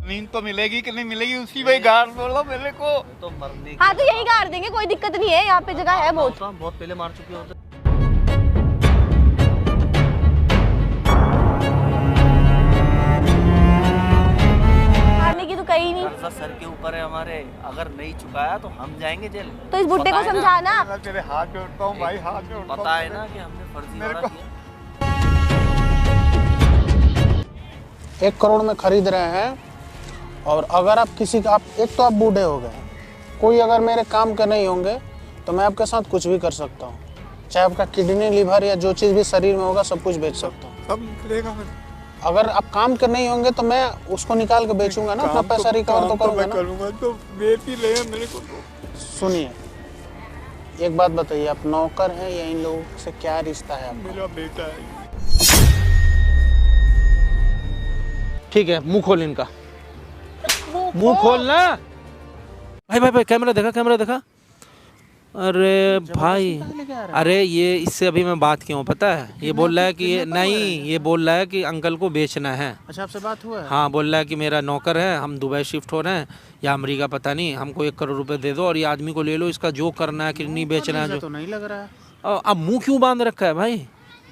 नींद तो मिलेगी कि नहीं मिलेगी उसी में गाड़ बोलो मेरे को तो मरने हाँ तो यही गाड़ देंगे, कोई दिक्कत नहीं है, यहाँ पे जगह है बहुत। बहुत पहले मार चुके होते। मारने की तो कहीं नहीं। कर्जा सर के ऊपर है हमारे, अगर नहीं चुकाया तो हम जाएंगे जेल। तो इस बुड्ढे को समझाना। तेरे हाथ जोड़ता हूँ भाई, हाथ जोड़ता हूँ। पता है ना कि हमने फर्जीवाड़ा किया। 1 करोड़ में खरीद रहे हैं, और अगर आप किसी का, आप एक तो आप बूढ़े हो गए, कोई अगर मेरे काम के नहीं होंगे तो मैं आपके साथ कुछ भी कर सकता हूँ, चाहे आपका किडनी लिवर या जो चीज़ भी शरीर में होगा सब कुछ बेच सकता हूँ। सब निकलेगा। अगर आप काम के नहीं होंगे तो मैं उसको निकाल के बेचूंगा ना, अपना पैसा रिकवर तो करूंगा ना। करूंगा तो बेच ही ले मेरे को। तो सुनिए, एक बात बताइए, आप नौकर हैं या इन लोगों से क्या रिश्ता है आपका? मेरा बेटा है। ठीक है, मुंह खोल इनका, मुंह खोल ना। भाई भाई भाई, कैमरा देखा, कैमरा देखा। अरे भाई, अरे ये इससे अभी मैं बात किया हूँ पता है, ये बोल रहा है कि ये नहीं, ये बोल रहा है कि अंकल को बेचना है। अच्छा, आपसे बात हुआ है? हाँ, बोल रहा है कि मेरा नौकर है, हम दुबई शिफ्ट हो रहे हैं या अमेरिका पता नहीं, हमको 1 करोड़ रुपए दे दो और ये आदमी को ले लो, इसका जो करना है, किडनी बेचना है जो। तो नहीं लग रहा है। अब मुंह क्यों बांध रखा है भाई?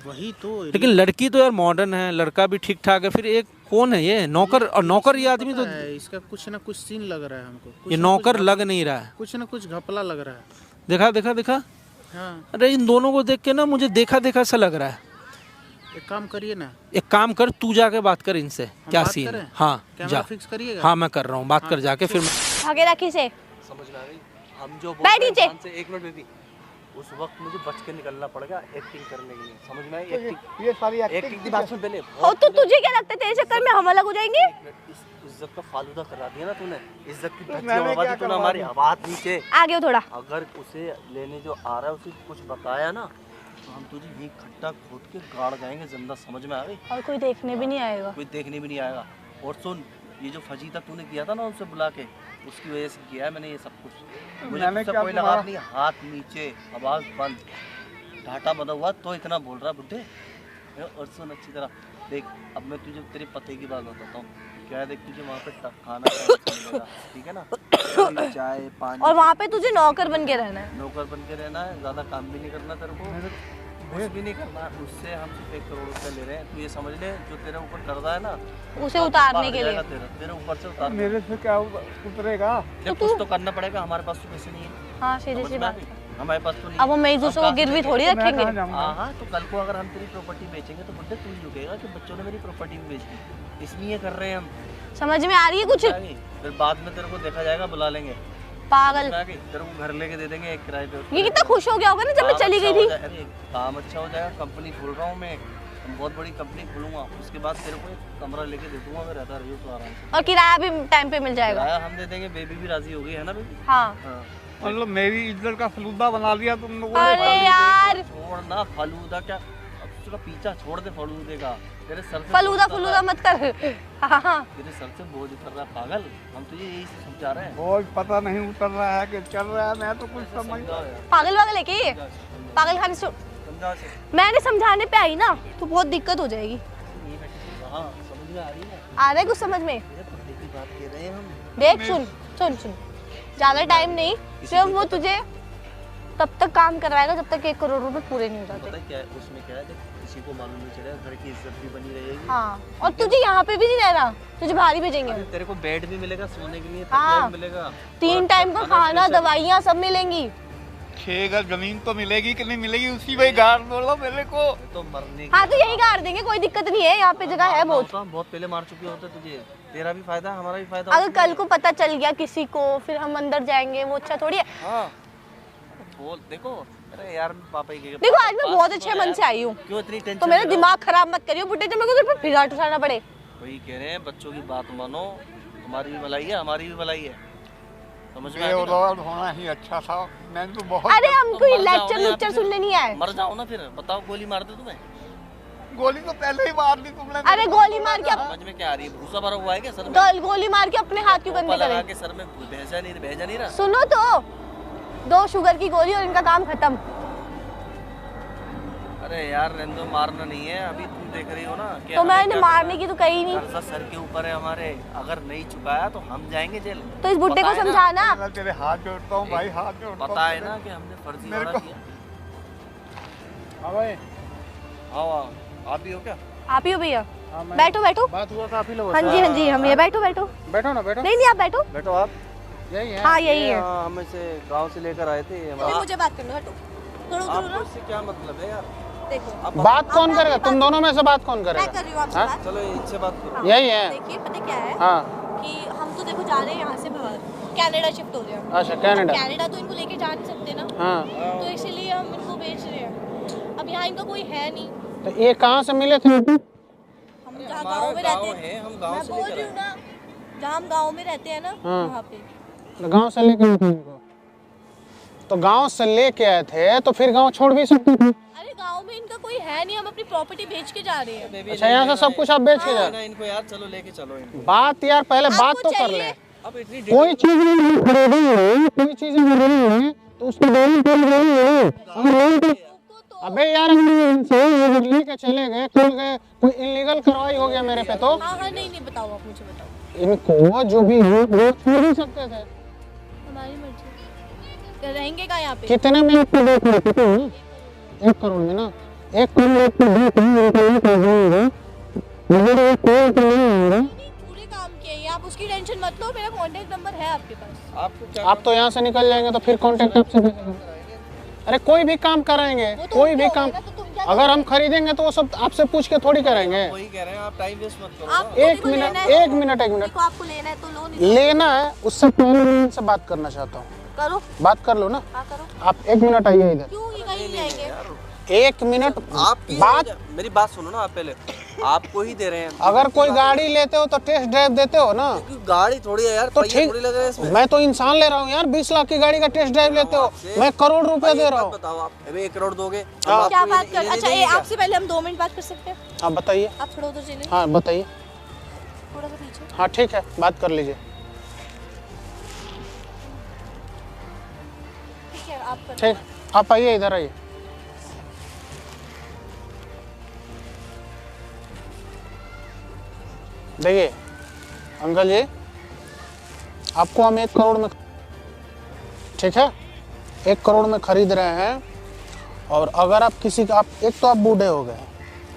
वही तो। लेकिन लड़की तो यार मॉडर्न है, लड़का भी ठीक ठाक है, फिर एक कौन है ये नौकर? और नौकर ये आदमी तो, इसका कुछ ना कुछ सीन लग रहा है हमको। ये नौकर लग नहीं रहा है, कुछ ना कुछ घपला लग रहा है। देखा देखा देखा। हाँ। अरे इन दोनों को देख के ना मुझे देखा देखा सा लग रहा है। एक काम करिए ना, एक काम कर, तू जाके बात कर इनसे, क्या बात सीन करें? है। हाँ कैमरा जा, फिक्स करिएगा। हाँ मैं कर रहा हूँ, बात कर जाके फिर आगे रखी से। समझ में आ गई? हम जो बैठ नीचे। 1 मिनट बेबी, उस वक्त मुझे बच के निकलना पड़ेगा एक्टिंग करने के लिए, समझ में आई? एक्टिंग, ये सारी एक्टिंग की बात सुन पहले। हो तो तुझे क्या लगता है तेरे चक्कर में हम अलग हो जाएंगे? इज्जत का फालूदा करा दिया ना तूने, इज्जत की तो धज्जी मैंने उड़ा दी क्या तूने करवा हमारी। दी? आवाज नीचे। आगे हो थोड़ा। अगर उसे लेने जो आ रहा है उसे कुछ बताया ना तो हम तुझे ये खट्टा खोद के गाड़ जाएंगे जिंदा, समझ में आ गई? और कोई देखने भी नहीं आएगा। कोई देखने भी नहीं आएगा। और सुन, ये जो फजीता तूने किया था ना उसे बुला के, उसकी वजह से किया है मैंने ये सब कुछ। मुझे मैंने तुझसे क्या कोई लगा नहीं, हाथ नीचे, आवाज बंद, घाटा बंधा हुआ तो इतना बोल रहा बुड्ढे। और सुन अच्छी तरह देख, अब मैं तुझे तेरे पते की बात बताता हूँ। क्या है, देख तुझे वहाँ पे खाना मिलेगा, ठीक है ना, चाय पानी। और वहाँ पे तुझे नौकर बन के रहना है। नौकर बन के रहना है, ज्यादा काम भी नहीं करना तेरे को, कुछ भी नहीं करना। उससे हम सिर्फ 1 करोड़ रुपए ले रहे हैं, तू ये समझ ले, जो तेरे ऊपर कर्जा है ना उसे उतारने के लिए। तेरे ऊपर से उतार। मेरे से क्या उतरेगा? देख, कुछ तो करना पड़ेगा, हमारे पास तो पैसे नहीं है। हाँ सीधी सी समझ में बात। आ गई? हमारे पास तो नहीं अब हम है। मेजूसों को गिरवी थोड़ी रखेंगे। हाँ, तो कल को अगर हम तेरी प्रॉपर्टी बेचेंगे तो बुड्ढे तू ही रुकेगा कि बच्चों ने मेरी प्रॉपर्टी भी बेच दी, इसलिए कर रहे हैं हम। समझ में आ रही है कुछ? फिर बाद में तेरे को देखा जाएगा, बुला लेंगे। पागल। तेरे को घर लेके दे देंगे 1 किराए पे। ये कितना खुश हो गया होगा ना जब मैं चली गई थी। अरे काम अच्छा हो जाएगा, कंपनी खोल रहा हूँ मैं, बहुत बड़ी कंपनी खोलूंगा, उसके बाद तेरे को एक कमरा लेके दे दूंगा, मैं रहता रही तो आराम से। और किराया भी टाइम पे मिल जाएगा। किराया हम दे देंगे, बेबी भी राजी हो गई है ना बेबी? हाँ। मतलब मेरी इज्जत का फलूदा बना दिया तुम लोगों ने। अरे यार, छोड़ना फालूदा, क्या अब उसका पीछा छोड़ दे फालूदे का। तेरे सर से फलूदा फलूदा मत कर। हाँ। तेरे सर से बोझ उतर रहा पागल, हम तुझे यही समझा रहे हैं। बहुत पता नहीं उतर रहा है कि चल रहा है, मैं तो कुछ समझ। पागल वागल है क्या? पागल खाने से मैंने समझाने पे आई ना तो बहुत दिक्कत हो जाएगी। हाँ, समझ में आ रही है? आ रहा है कुछ समझ में? तेरे पते की बात कर रहे हैं हम। देख सुन सुन सुन, ज्यादा टाइम नहीं, सिर्फ वो तुझे तब तक काम करवाएगा जब तक 1 करोड़ रुपए पूरे नहीं हो जाते। पता है क्या है उसमें, क्या है, किसी को मालूम नहीं चलेगा, घर की इज्जत भी बनी रहेगी। हाँ, और तुझे यहाँ पे भी नहीं रहना, तुझे बाहर ही भेजेंगे। तेरे को बेड भी मिलेगा सोने के लिए, हाँ, मिलेगा, 3 टाइम का खाना, दवाइयाँ सब मिलेंगी। 6 गज जमीन तो मिलेगी कि नहीं मिलेगी उसी में गाड़ बोलो मेरे को। तो मरने हाँ तो यही गाड़ देंगे, कोई दिक्कत नहीं है, यहाँ पे जगह है बहुत। बहुत पहले मार चुके होते तुझे, तेरा भी फायदा हमारा भी फायदा। अगर कल को पता चल गया किसी को, फिर हम अंदर जाएंगे, वो अच्छा थोड़ी है। हाँ, बोल देखो, अरे यार पापा के देखो आज मैं बहुत अच्छे मन से आई हूँ, क्यों इतनी टेंशन? तो मेरा दिमाग खराब मत करियो बुड्ढे, जो मेरे को सिर्फ फिराट उठाना पड़े। वही कह रहे हैं, बच्चों की बात मानो, हमारी भी भलाई है, हमारी भी भलाई है, समझ में? औलाद होना ही अच्छा था, मैंने तो बहुत। अरे हमको लेक्चर लेक्चर सुनने नहीं आए। मर जाओ ना फिर, बताओ गोली मार दे तुम्हें। गोली तो पहले ही मार दी तुमने। अरे गोली मार के समझ में क्या आ रही है? भूसा भरा हुआ है क्या सर में? गोली मार के अपने हाथ क्यों गंदे लगा करे? के सर में भेजा नहीं रहा। सुनो तो, 2 शुगर की गोली और इनका काम खत्म। अरे यार रेंदो मारना नहीं है, अभी तुम देख रही हो ना कि तो हमें मैंने क्या मारने की तो कही नहीं। कर्जा सर के ऊपर है हमारे, अगर नहीं चुकाया तो हम जाएंगे जेल। तो इस बुड्ढे को पता है ना? समझाना। मैं तेरे हाथ जोड़ता हूँ भाई, हाथ जोड़ता हूँ। पता है ना कि हमने फर्जी मेरे वादा को- किया। हाँ भाई, आओ आओ, आप भी हो क्या? आप ही हो भैया, हाँ, मैं- बैठो बैठो। बात हुआ था आप ही लोगों हाँ से। जी हाँ जी, हम ये बैठो बैठो। बैठो ना, बैठो। नहीं नहीं, आप बैठो। बैठो आप। यही है। हाँ यही है। हाँ, हम इसे गांव से लेकर आए थे। अभी मुझे बात करना, हटो। करो करो आपको ना। इससे क्या मतलब है यार? देखो आप बात कौन करेगा? तुम दोनों में से बात कौन मैं करेगा? कर रही हूँ आपसे हाँ? बात। चलो इनसे बात करो। हाँ, यही है। देखिए पता क्या है हाँ, कि हम तो देखो जा रहे हैं यहाँ से बाहर, कनाडा शिफ्ट हो रहे हैं। अच्छा, कनाडा। कनाडा तो इनको लेके जा नहीं सकते ना, हाँ, तो इसीलिए हम इनको बेच रहे हैं। अब यहाँ इनका कोई है नहीं, तो ये कहाँ से मिले थे? हम जहाँ हमारा गाँव में गाँव रहते है, हैं, हम गाँव मैं से बोल लेकर रही हूँ ना, जहाँ हम गाँव में रहते हैं ना, हाँ। वहाँ पे। तो गांव से लेके आए थे इनको। तो गांव से लेके आए थे तो फिर गांव छोड़ भी सकते थे। अरे गाँव में इनका कोई है नहीं, हम अपनी प्रॉपर्टी बेच के जा रहे हैं। अच्छा, यहाँ से सब कुछ आप बेच के जा ना इनको यार, चलो लेके चलो इनको। बात यार पहले बात आपको तो कर चाहिए? ले। अब इतनी कोई चीज नहीं खरीदेंगे, कोई चीज खरीदेंगे तो उसको देनी पड़ेगी। अबे यार, इनसे ये लेके चले गए, खोल गए, कोई इलीगल कार्रवाई हो गया मेरे पे तो हाँ हाँ, नहीं नहीं, बताओ आप मुझे बताओ। इनको जो भी हो वो छोड़ भी सकते थे। हमारी मर्जी। क्या रहेंगे कहाँ यहाँ पे? कितने में आपको देख रहे थे? 1 करोड़ में ना, 1 करोड़ आपको देख रहे पूरे काम किए हैं, आप उसकी टेंशन मत लो, मेरा कांटेक्ट नंबर है आपके पास। आपको क्या आप तो यहाँ से निकल जाएंगे तो फिर कांटेक्ट आपसे कैसे? अरे कोई भी काम कराएंगे, वो तो कोई उनके भी हो काम। गए ना, तो तुम क्या अगर हम खरीदेंगे तो वो सब आपसे पूछ के थोड़ी करेंगे। वही कह रहे हैं, आप टाइम वेस्ट मत करो आपको ना। एक देखो मिनट, लेना है एक मिनट, एक मिनट। देखो, आपको लेना है तो लो, नहीं लेना है, उससे पहले मैं इनसे बात करना चाहता हूँ। करो। बात कर लो ना। हाँ करो। आप 1 मिनट आइए इधर। क्यों ये कहीं नहीं आएंगे? 1 मिनट आपकी बात। मेरी बात सुनो ना, आप पहले आपको ही दे रहे हैं। अगर कोई गाड़ी लेते हो तो टेस्ट ड्राइव देते हो ना। क्योंकि गाड़ी थोड़ी है यार, तो पहिए थोड़ी लग रहे हैं ठीक, इसमें। मैं तो इंसान ले रहा हूँ यार। 20 लाख की गाड़ी का टेस्ट ड्राइव लेते हो, मैं करोड़ रुपए दे रहा हूँ। बताओ आप, अभी 1 करोड़ दोगे? हाँ। क्या बात कर? अच्छा ये आपसे पहले हम 2 मिनट बात कर सकते हैं? हाँ बताइए। आप थोड़ा उधर चले, हाँ बताइए। थोड़ा सा पीछे। हाँ ठीक है, बात कर लीजिए। ठीक है, आप करो। ठीक, आप आइए, इधर आइए। देखिए अंकल जी, आपको हम 1 करोड़ में, ठीक है, 1 करोड़ में खरीद रहे हैं। और अगर आप किसी का, आप एक तो आप बूढ़े हो गए,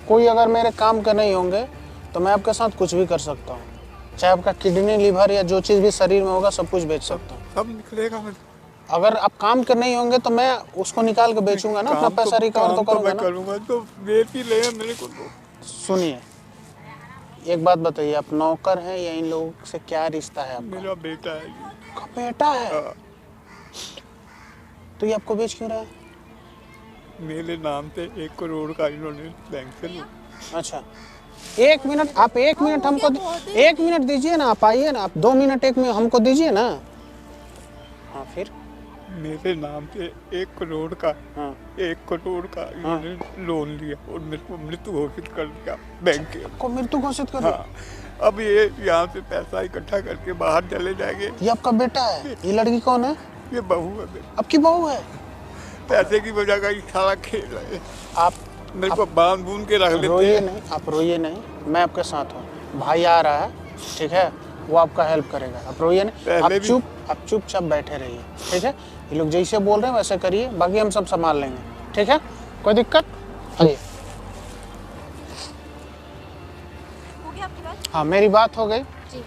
कोई अगर मेरे काम के नहीं होंगे तो मैं आपके साथ कुछ भी कर सकता हूँ। चाहे आपका किडनी, लिवर या जो चीज़ भी शरीर में होगा सब कुछ बेच सकता हूँ। सब निकलेगा। मैं अगर आप काम के नहीं होंगे तो मैं उसको निकाल के बेचूंगा ना, अपना पैसा रिकवर तो करूंगा मैं ना। करूंगा तो बेच ही ले मेरे को तो। सुनिए, एक बात बताइए, आप नौकर हैं या इन लोगों से क्या रिश्ता है आपका? मेरा बेटा है ये। आपका बेटा है? हाँ, तो ये आपको बेच क्यों रहा है? मेरे नाम से 1 करोड़ का इन्होंने बैंक से लिया। अच्छा 1 मिनट, आप 1 मिनट हमको, 1 मिनट दीजिए ना, आप आइए ना, आप 2 मिनट 1 मिनट हमको दीजिए ना। हाँ फिर? मेरे नाम से 1 करोड़ का, हाँ 1 करोड़ का इन्होंने लोन लिया और मेरे को मृत्यु घोषित कर दिया बैंक के। आपको मृत्यु घोषित कर दिया? हाँ, अब ये यहाँ से पैसा इकट्ठा करके बाहर चले जाएंगे। ये आपका बेटा है? ये लड़की कौन है? ये बहू है मेरी। आपकी बहू है? पैसे की वजह का ये सारा खेल है। आप मेरे को बांध बूंद के रख लेते रोइए हैं। नहीं, आप रोइए नहीं, मैं आपके साथ हूँ। भाई आ रहा है, ठीक है, वो आपका हेल्प करेगा, आप रोइए नहीं। आप चुपचाप बैठे रहिए, ठीक है। ये लोग जैसे बोल रहे हैं वैसे करिए, बाकी हम सब संभाल लेंगे, ठीक है, कोई दिक्कत? आइए। हो गया आपकी बात? हाँ मेरी बात हो गई, जी,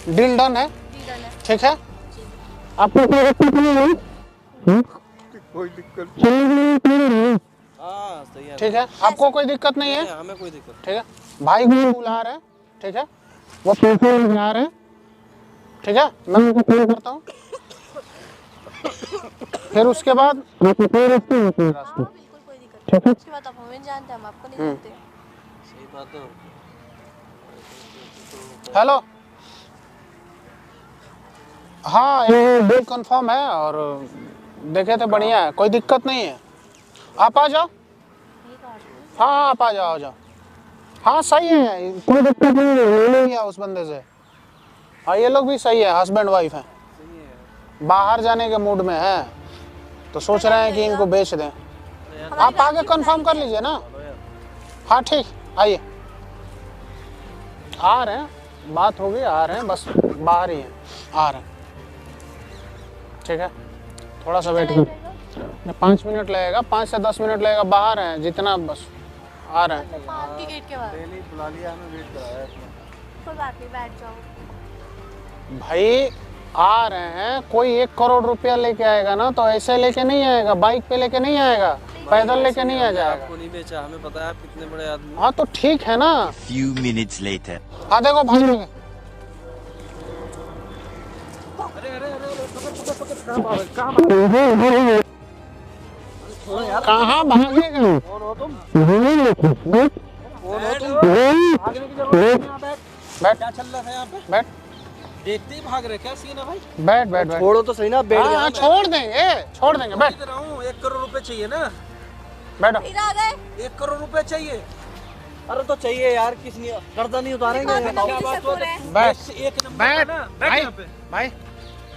डील डन है, जी डन है। ठीक है। आपको कोई दिक्कत नहीं है? कोई दिक्कत हाँ सही है। ठीक है, आपको कोई दिक्कत नहीं है? हमें कोई दिक्कत ठीक है, भाई को बुला रहे हैं, ठीक है, वो पैसे बुला रहे हैं, ठीक है, मैं उनको फोन करता हूँ। फिर उसके बाद हाँ बिल्कुल कोई दिक्कत नहीं। उसके बाद आप हमें जानते हैं, हम आपको नहीं जानते। सही बात है। हेलो, हाँ ये बिल कंफर्म है और देखे थे, बढ़िया है, कोई दिक्कत नहीं है, आप आ जाओ। हाँ हाँ आप आ जाओ, आ जाओ। हाँ सही है, कोई दिक्कत नहीं है, ले लो या उस बंदे से। हाँ ये लोग भी सही है, हस्बैंड वाइफ हैं, बाहर जाने के मूड में है तो सोच रहे हैं कि इनको बेच दें। आप आगे कंफर्म कर लीजिए ना। हाँ ठीक, आइए। आ रहे हैं, बात हो गई, आ रहे हैं, बस बाहर ही हैं, आ रहे हैं। ठीक है, थोड़ा सा वेट करो, 5 मिनट लगेगा, 5 से 10 मिनट लगेगा, बाहर हैं जितना, बस आ रहे हैं। आपके गेट के बाहर डेली बुला लिया, हमें वेट कराया इसने। कोई बात नहीं, बैठ जाओ। भाई आ रहे हैं, कोई 1 करोड़ रुपया लेके आएगा ना तो ऐसे लेके नहीं आएगा, बाइक पे लेके नहीं आएगा, पैदल लेके नहीं आ जाएगा। आपको नहीं बेचा, हमें पता है आप कितने बड़े आदमी। हाँ तो ठीक है ना। Few minutes later. हाँ देखो भाग गए। कहाँ भागेगा? कौन हो तुम? बैठ क्या चल रहा है यहाँ पे? बैठ देखते ही भाग रहे, क्या सीन है भाई? बैठ बैठ बैठ। छोड़ो तो सही ना, बैठ हाँ गया हाँ, मैं। छोड़ देंगे बैठ इधर आऊं, 1 करोड़ रुपए चाहिए ना? बैठो। फिर आ गए। 1 करोड़ रुपए चाहिए। अरे तो चाहिए यार, किस नहीं कर्जा नहीं उतारेंगे। बात बताओ। क्या बात हो रहा है? बैठ एक नंबर बैठ का ना, बैठ भाई यहाँ पे। भाई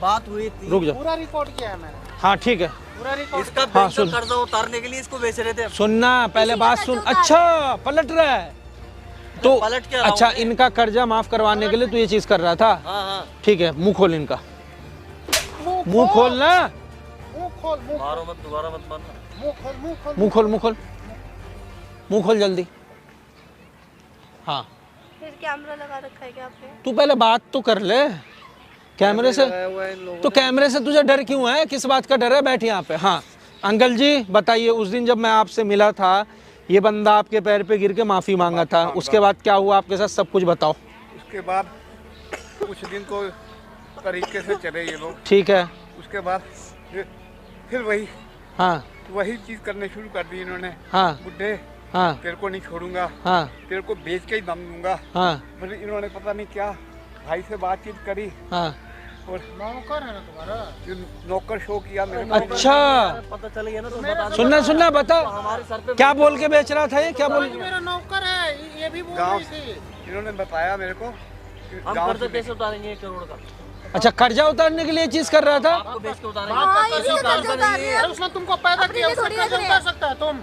बात हुई थी, रुक जा। पूरा रिकॉर्ड किया है मैंने, हाँ ठीक है, पूरा रिकॉर्ड। इसका हाँ, बैंक सुन। का कर्जा उतारने के लिए इसको बेच रहे थे। सुनना पहले बात सुन। अच्छा पलट रहा है तो पलट क्या रहा अच्छा, हूँ मैं? इनका कर्जा माफ करवाने के लिए तू ये चीज कर रहा था? हाँ हाँ, ठीक है, मुंह खोल इनका, मुंह खोल ना, मुंह खोल, मुंह मारो मत, दोबारा मत मारना। मुंह खोल, मुंह खोल। मुंह खोल, मुंह खोल, मुंह खोल जल्दी। हाँ फिर कैमरा लगा रखा है क्या आपने? तू पहले बात तो कर ले कैमरे से। लगाया हुआ है इन लोगों तो कैमरे से तुझे डर क्यों है? किस बात का डर है? बैठ यहाँ पे। हाँ अंकल जी बताइए, उस दिन जब मैं आपसे मिला था ये बंदा आपके पैर पे गिर के माफी मांगा था, उसके बाद क्या हुआ आपके साथ, सब कुछ बताओ। उसके बाद कुछ दिन को तरीके से चले ये लोग, ठीक है। उसके बाद फिर हाँ वही चीज करने शुरू कर दी इन्होंने। हाँ बुड्ढे हाँ तेरे को नहीं छोड़ूंगा, हाँ तेरे को बेच के ही दम दूंगा। हाँ फिर इन्होंने पता नहीं क्या भाई से बातचीत करी हाँ। और नौकर है ना तुम्हारा? जो नौकर शो किया मेरे को। अच्छा पता चल गया ना तो बता दो। सुनना बता, हमारे सर पे क्या बोल के बेच रहा था ये? क्या बोल? मेरा नौकर है, ये भी बोल गाँव रही थी। इन्होंने बताया मेरे को कि हम गाँव कर्जा से कैसे उतारेंगे 1 करोड़ का? अच्छा कर्जा उतारने के लिए ये चीज कर रहा था? आपको बेच के उतारेंगे। हाँ, किसी इसीलिए काम कर्जा का नहीं उतार है। अरे उसने तुमको पैदा अपने किया, लिए उसने थोड़ी कैसे रख रहे उतार हैं। सकता है तुम?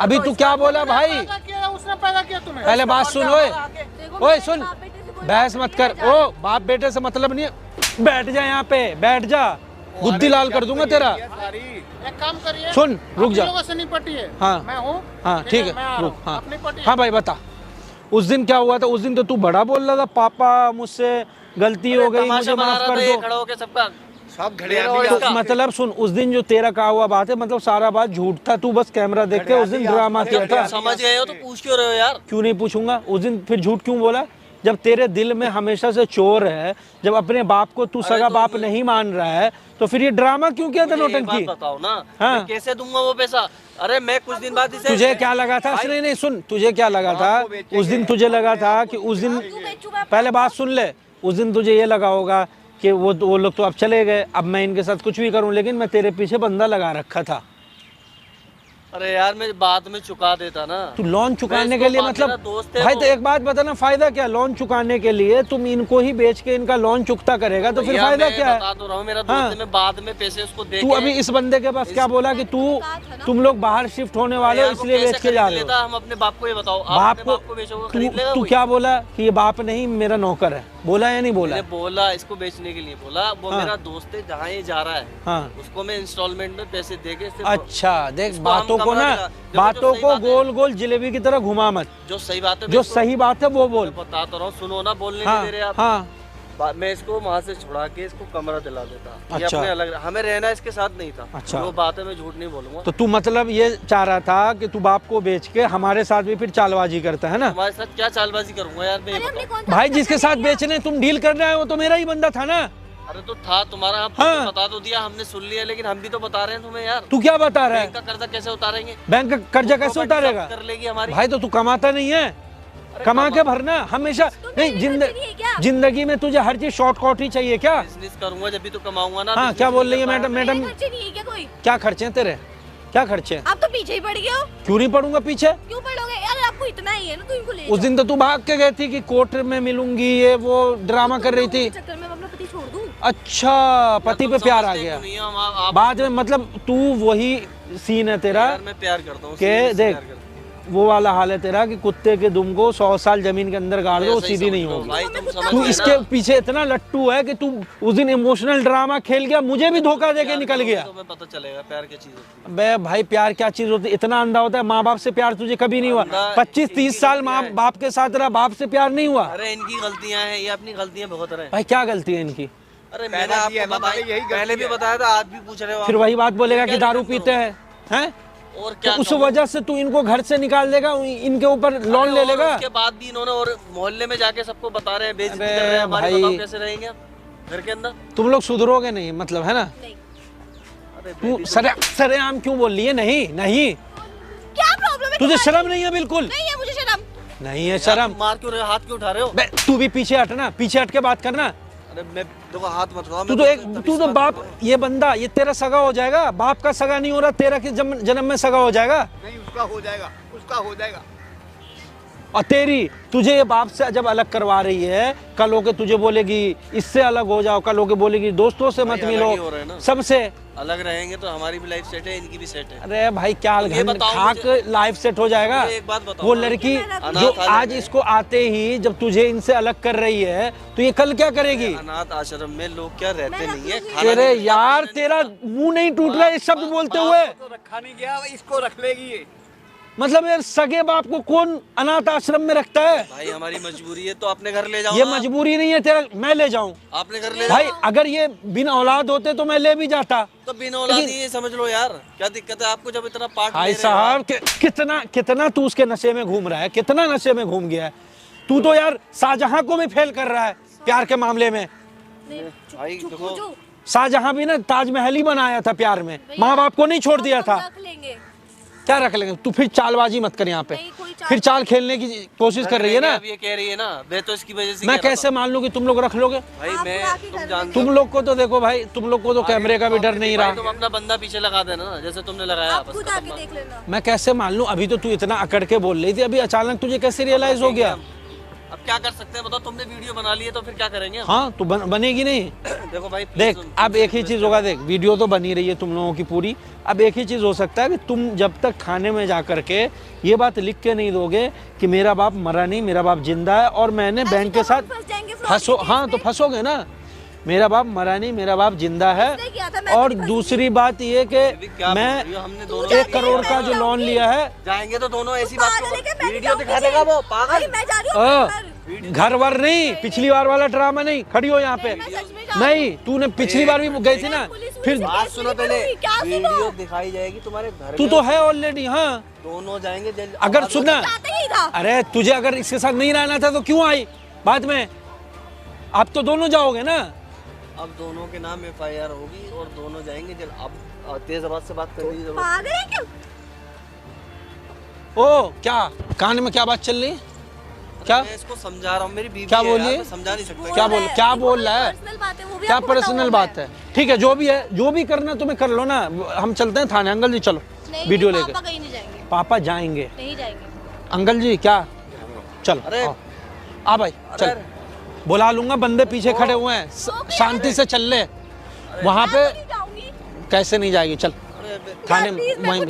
अभी तू क्या बोला भाई? पैदा किया, उसने पैदा किया तुम्हें। पहले बात सुन। ओए देखो, ओए मेरे सुन, बाप बेटे से कोई बहस बात मत नहीं कर। है, ओ बाप बेटे से मतलब नहीं है। बैठ जा यहाँ पे, बैठ जा, बुद्धि लाल कर दूंगा तेरा। सारी एक काम करिए, सुन रुक जा। आप लोगों से निपटिए। हाँ। मैं हूँ। हाँ ठीक मैं आ है, रहा रुक। हूँ। हाँ आप निपटिए। हाँ भाई बता, उस दिन क्या हुआ था? उस दिन तो तू बड़ा बोल रहा था, पापा मुझसे गलती हो गई, तमाशा मुझे बना माफ रहा कर था ये दो। खड़ा होके सबका। सब मेरा और घड़िया इसका। मतलब सुन, उस दिन जो तेरा कहा हुआ बात है, मतलब सारा बात झूठ था, तू बस कैमरा देख के उस दिन ड्रामा किया था। समझ गए हो तो पूछ क्यों रहे हो यार? क्यों नहीं पूछूंगा? उस दिन फिर झूठ क्यों बोला? जब तेरे दिल में हमेशा से चोर है, जब अपने बाप को तू सगा बाप नहीं मान रहा है, तो फिर ये ड्रामा क्यों किया था? मुझे एक नौटंकी। बात बताओ ना, हाँ। मैं कैसे दूंगा वो पैसा? अरे मैं कुछ दिन बाद इसे तुझे क्या लगा था? नहीं नहीं सुन, तुझे क्या लगा था उस दिन? तुझे लगा था कि उस दिन, पहले बात सुन ले, उस दिन तुझे ये लगा होगा कि वो लोग तो अब चले गए, अब मैं इनके साथ कुछ भी करूं, लेकिन मैं तेरे पीछे बंदा लगा रखा था। अरे यार मैं बाद में चुका देता ना। तू लोन चुकाने मैं के लिए इसको मतलब मेरा दोस्त है भाई वो। तो एक बात बताना, फायदा क्या? लोन चुकाने के लिए तुम इनको ही बेच के इनका लोन चुकता करेगा तो फिर भैया, फायदा मैं क्या है? बता तो रहा हूँ, मेरा हाँ। दोस्त है, मैं बाद में पैसे उसको दे तू के- अभी इस बंदे के पास क्या बोला कि तुम लोग बाहर शिफ्ट होने वाले हो यार, वो इसलिए कैसे बेच के जा खरीद रहे हो? लेता? हम अपने बाप को ये बताओ, आप बाप अपने बाप को बेचोगे, खरीद लेगा तू कोई? क्या बोला कि ये बाप नहीं मेरा नौकर है? बोला या नहीं बोला? मैंने बोला इसको बेचने के लिए बोला, वो हाँ। मेरा दोस्त है, जहाँ ये जा रहा है हाँ उसको मैं इंस्टॉलमेंट में पैसे दे के अच्छा देख, इसको हम बातों को कमरा ना, दिला- देखो, जो बातों सही को बात है- गोल गोल जलेबी की तरह घुमा मत। जो सही बात है जो मैं इसको- सही बात है वो बोल। मैं बता तो रहा हूँ, सुनो ना, बोलने हाँ नहीं दे रहे आप। हाँ मैं इसको वहाँ से छुड़ा के इसको कमरा दिला देता। ये अच्छा। अपने अलग, हमें रहना इसके साथ नहीं था। अच्छा। वो बात है, मैं झूठ नहीं बोलूंगा। तो तू मतलब ये चाह रहा था कि तू बाप को बेच के हमारे साथ भी फिर चालबाजी करता है ना? तुम्हारे साथ क्या चालबाजी करूंगा यार मैं, ये अरे हमने बताओ। कौन सा भाई जिसके साथ बेचने तुम डील कर रहे हो वो तो मेरा ही बंदा था ना? अरे तो था तुम्हारा, आप हाँ। बता तो दिया, हमने सुन लिया, लेकिन हम भी तो बता रहे हैं तुम्हें यार। तू क्या बता रहा है? बैंक का कर्जा कैसे उतारेंगे? बैंक का कर्जा कैसे प्रॉपर्टी उतारेगा? सब कर लेगी हमारी। भाई तो तू कमाता नहीं है, कमा के भरना हमेशा। नहीं जिंदगी में तुझे हर चीज शॉर्टकट ही चाहिए क्या? बिजनेस करूंगा जब भी तो कमाऊंगा ना। हाँ business क्या बोल नहीं रही है कर मैडम? पाया। मैडम खर्चे नहीं है क्या कोई? क्या खर्चे हैं तेरे? क्या खर्चे हैं? आप तो पीछे ही पड़ गए हो। क्यों नहीं पड़ूंगा पीछे? क्यों पड़ोगे यार? आप आपको इतना ही है ना, तो इनको ले उस दिन तो तू भाग के गई थी कि कोर्ट में मिलूंगी, ये वो ड्रामा कर रही थी। चक्कर में अपना पति छोड़ दूं? अच्छा, पति पे प्यार आ गया बाद में, मतलब तू वही सीन है तेरा यार मैं प्यार करता हूँ के देख वो वाला हाल है तेरा कि कुत्ते के दुम को 100 साल जमीन के अंदर गाड़ दो, सीधी नहीं होगी। भाई तुम समझ तू गए इसके ना? पीछे इतना लट्टू है कि तू उस दिन इमोशनल ड्रामा खेल गया, मुझे भी धोखा दे के निकल गया। तुम्हें पता चलेगा प्यार क्या चीज होती है। बे भाई प्यार क्या चीज होती है, इतना अंधा होता है। माँ बाप से प्यार तुझे कभी नहीं हुआ? 25-30 साल माँ बाप के साथ रहा, बाप से प्यार नहीं हुआ? अरे इनकी गलतियां हैं, ये अपनी गलतियां बहुत रहे। भाई क्या गलती है इनकी? अरे मैंने आपको बताया, पहले भी बताया था, आज भी पूछ रहे हो आप। फिर वही बात बोलेगा कि दारू पीते हैं और तो क्या उस वजह से तू इनको घर से निकाल देगा, इनके ऊपर लोन ले लेगा। उसके बाद भी इन्होंने और मोहल्ले में जाके सबको बता रहे हैं, बेइज्जती अरे कर रहे हैं हमारी। भाई। बताओ कैसे रहेंगे आप घर के अंदर? तुम लोग सुधरोगे नहीं, मतलब है ना? अरे तू सरेआम क्यों बोल रही है? नहीं नहीं, क्या प्रॉब्लम है? तुझे शर्म नहीं है? बिल्कुल नहीं है मुझे शर्म। नहीं है शर्म। मार क्यों रहे हो, हाथ क्यों उठा रहे हो? बे तू भी पीछे हटना, पीछे हट के बात करना। अरे मैं देखो हाथ मत उठाओ। तू तो बाप, ये बंदा ये तेरा सगा हो जाएगा, बाप का सगा नहीं हो रहा, तेरा किस जन्म में सगा हो जाएगा? नहीं, उसका हो जाएगा, उसका हो जाएगा। और तेरी तुझे ये बाप से जब अलग करवा रही है, कल होके तुझे बोलेगी इससे अलग हो जाओ, कल होके बोलेगी दोस्तों से मत भाई, अलग ही हो मिलो, रहे हैं ना। सबसे अलग रहेंगे तो हमारी भी लाइफ सेट है, इनकी भी सेट है। अरे भाई क्या ये बताओ खाक मुझे- लाइफ सेट हो जाएगा। मुझे एक बात बताओ वो ना, लड़की अनाथ जो आश्रम आज में- इसको आते ही जब तुझे इनसे अलग कर रही है, तो ये कल क्या करेगी? अनाथ आश्रम में लोग क्या रहते नहीं है, खाना तेरे नहीं मिलता, यार पीना तेरा मुंह नहीं टूट रहा है ये शब्द बोलते हुए। तो रखा नहीं गया, इसको रख लेगी ये। मतलब यार सगे बाप को कौन अनाथ आश्रम में रखता है? भाई हमारी मजबूरी है तो अपने घर ले जाओ ये ना। मजबूरी नहीं है तेरा, मैं ले जाऊं? आपने घर ले भाई जाओ। अगर ये बिन औलाद होते तो मैं ले भी जाता। तो बिन औलाद ही समझ लो यार, क्या दिक्कत है आपको जब इतना पार्ट भाई साहब कितना तू उसके नशे में घूम रहा है, कितना नशे में घूम गया है तू तो यार। शाहजहां को भी फेल कर रहा है प्यार के मामले में। भाई देखो, शाहजहां भी ना ताजमहल ही बनाया था प्यार में, माँ बाप को नहीं छोड़ दिया था। रख लेंगे। क्या रख लेंगे? तू फिर चालबाजी मत कर यहाँ पे, नहीं, कोई चाल फिर चाल खेलने की कोशिश कर रही है ना। अब ये कह रही है ना, मैं तो इसकी वजह से मैं कह रहा कैसे मान लूं कि तुम लोग रख लोगे? था। भाई आप मैं आके तुम घर जानते तुम लोग को तो देखो भाई, तुम लोग को तो कैमरे का भी डर नहीं भाई रहा। तुम अपना बंदा पीछे लगा देना ना, जैसे तुमने लगाया। आप बस खुद खत्म आके बात। देख लेना। मैं कैसे मान लूं? अभी तो तू इतना अकड़ के बोल रही थी, अभी अचानक तुझे कैसे रियलाइज हो गया? अब क्या कर सकते हैं बताओ, तुमने वीडियो बना ली है तो फिर क्या करेंगे हम? हाँ तो बनेगी नहीं। देखो भाई please देख सुन- अब एक ही चीज होगा, देख वीडियो तो बनी रही है तुम लोगों की पूरी। अब एक ही चीज हो सकता है कि तुम जब तक खाने में जा करके ये बात लिख के नहीं दोगे कि मेरा बाप मरा नहीं, मेरा बाप जिंदा है और मैंने बैंक के साथ फंस जाएंगे fraud फंसो। के हाँ केस तो में। फंसोगे ना, मेरा बाप मरा नहीं, मेरा बाप जिंदा है। उसने किया था, मैं और तो नहीं दूसरी बात ये अभी कि क्या बोल मैं रही हो? हमने दोनों 1 करोड़ का जो लोन लिया है, जाएंगे तो दोनों ऐसी बात पागल है क्या? मैं नहीं वीडियो जाऊंगी दिखा देगा वो भाई, पागल। मैं जा रही हूँ अपने घर। घर वर नहीं, पिछली बार वाला ड्रामा नहीं। खड़ी हो यहाँ पे। मैं सच में जा रही नहीं तूने पिछली बार भी गई थी ना, पुलिस फिर से बात केस सुनो नहीं पहले, करूंगी, क्या सुनो? वीडियो दिखाई जाएगी तुम्हारे घर तू में, तो है ऑलरेडी। हाँ दोनों जाएंगे जल्द। अगर आवाज सुनना, चाहते ही था। अरे तुझे अगर इसके साथ नहीं रहना था तो क्यों आई बाद में? अब तो दोनों जाओगे ना। अब दोनों के नाम FIR होगी और दोनों जाएंगे जल्द। अब तेज आवाज से बात कर लीजिए। पागल है क्या? ओ क्या कान में क्या बात चल रही है? क्या मैं इसको समझा रहा हूँ, मेरी बीवी क्या है यार, बोलिए? मैं समझा नहीं सकता। क्या बोल रहा है? पर्सनल बात है, वो भी क्या आपको बताऊंगा पर्सनल मैं। बात है? ठीक है, जो भी है, जो भी करना तुम्हें कर लो ना। हम चलते हैं थाने। अंकल जी चलो नहीं, वीडियो नहीं, लेके। पापा कहीं नहीं जाएंगे। पापा जाएंगे। नहीं जाएंगे। अंकल जी क्या? चल अरे आ भाई चल, बुला लूंगा, बंदे पीछे खड़े हुए हैं, शांति से चल ले वहां पे। नहीं जाऊंगी। कैसे नहीं जाएगी? चल अरे थाने प्लीज, मैं वहीं कुछ